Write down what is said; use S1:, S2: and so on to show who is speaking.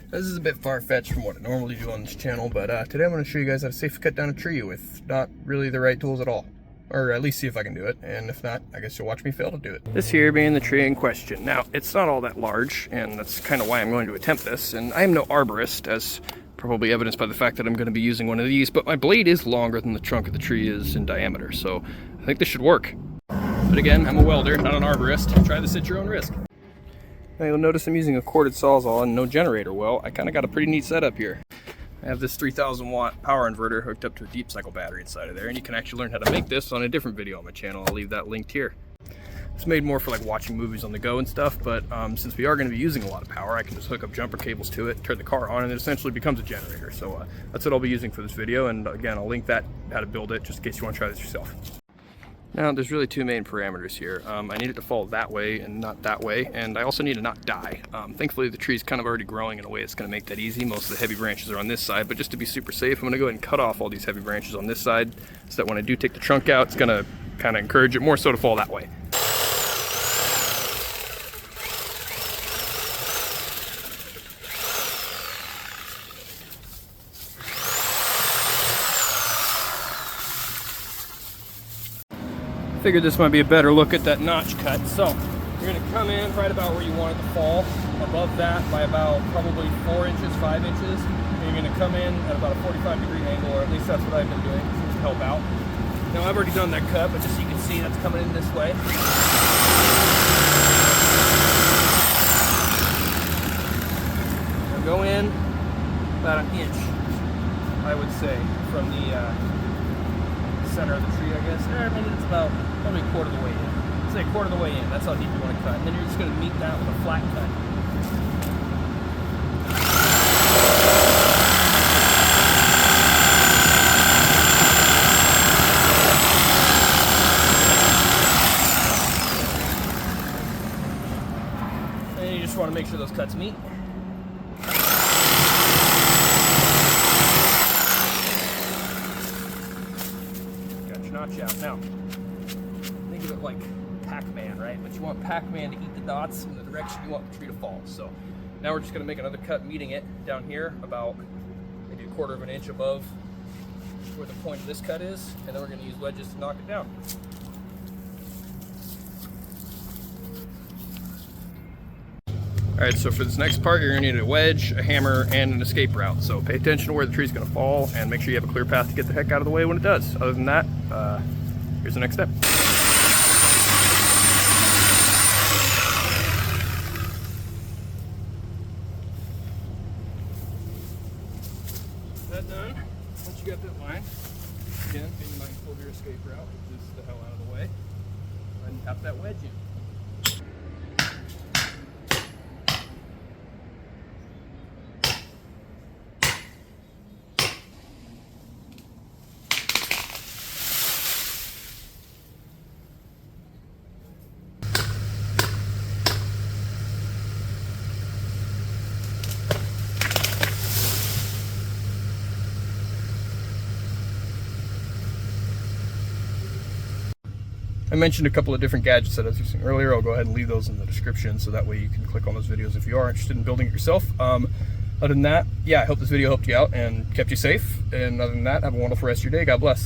S1: This is a bit far-fetched from what I normally do on this channel, but today I'm going to show you guys how to safely cut down a tree with not really the right tools at all. Or at least see if I can do it, and if not, I guess you'll watch me fail to do it. This here being the tree in question. Now, it's not all that large, and that's kind of why I'm going to attempt this, and I am no arborist, as probably evidenced by the fact that I'm going to be using one of these, but my blade is longer than the trunk of the tree is in diameter, so I think this should work. But again, I'm a welder, not an arborist. Try this at your own risk. Now you'll notice I'm using a corded Sawzall and no generator. Well, I kind of got a pretty neat setup here. I have this 3,000 watt power inverter hooked up to a deep cycle battery inside of there, and you can actually learn how to make this on a different video on my channel. I'll leave that linked here. It's made more for like watching movies on the go and stuff, but since we are going to be using a lot of power, I can just hook up jumper cables to it, turn the car on, and it essentially becomes a generator. So that's what I'll be using for this video, and again, I'll link that, how to build it, just in case you want to try this yourself. Now, there's really two main parameters here. I need it to fall that way and not that way, and I also need to not die. Thankfully, the tree's kind of already growing in a way that's going to make that easy. Most of the heavy branches are on this side, but just to be super safe, I'm going to go ahead and cut off all these heavy branches on this side, so that when I do take the trunk out, it's going to kind of encourage it more so to fall that way. Figured this might be a better look at that notch cut. So you're going to come in right about where you want it to fall, above that by about probably 4 inches, 5 inches. And you're going to come in at about a 45-degree angle, or at least that's what I've been doing to help out. Now I've already done that cut, but just so you can see, that's coming in this way. Now go in about an inch, I would say, from the center of the tree, I guess. Maybe it's about probably a quarter of the way in. Say a quarter of the way in. That's how deep you want to cut. And then you're just going to meet that with a flat cut. And you just want to make sure those cuts meet. Notch out. Now, think of it like Pac-Man, right? But you want Pac-Man to eat the dots in the direction you want the tree to fall. So now we're just going to make another cut meeting it down here about maybe a quarter of an inch above where the point of this cut is, and then we're going to use wedges to knock it down. Alright, so for this next part, you're going to need a wedge, a hammer, and an escape route. So pay attention to where the tree's going to fall, and make sure you have a clear path to get the heck out of the way when it does. Other than that, here's the next step. That done, once you got that line, again, being mindful of your escape route, which is the hell out of the way, go ahead and tap that wedge in. I mentioned a couple of different gadgets that I was using earlier. I'll go ahead and leave those in the description, so that way you can click on those videos if you are interested in building it yourself. Other than that, yeah, I hope this video helped you out and kept you safe. And other than that, have a wonderful rest of your day. God bless.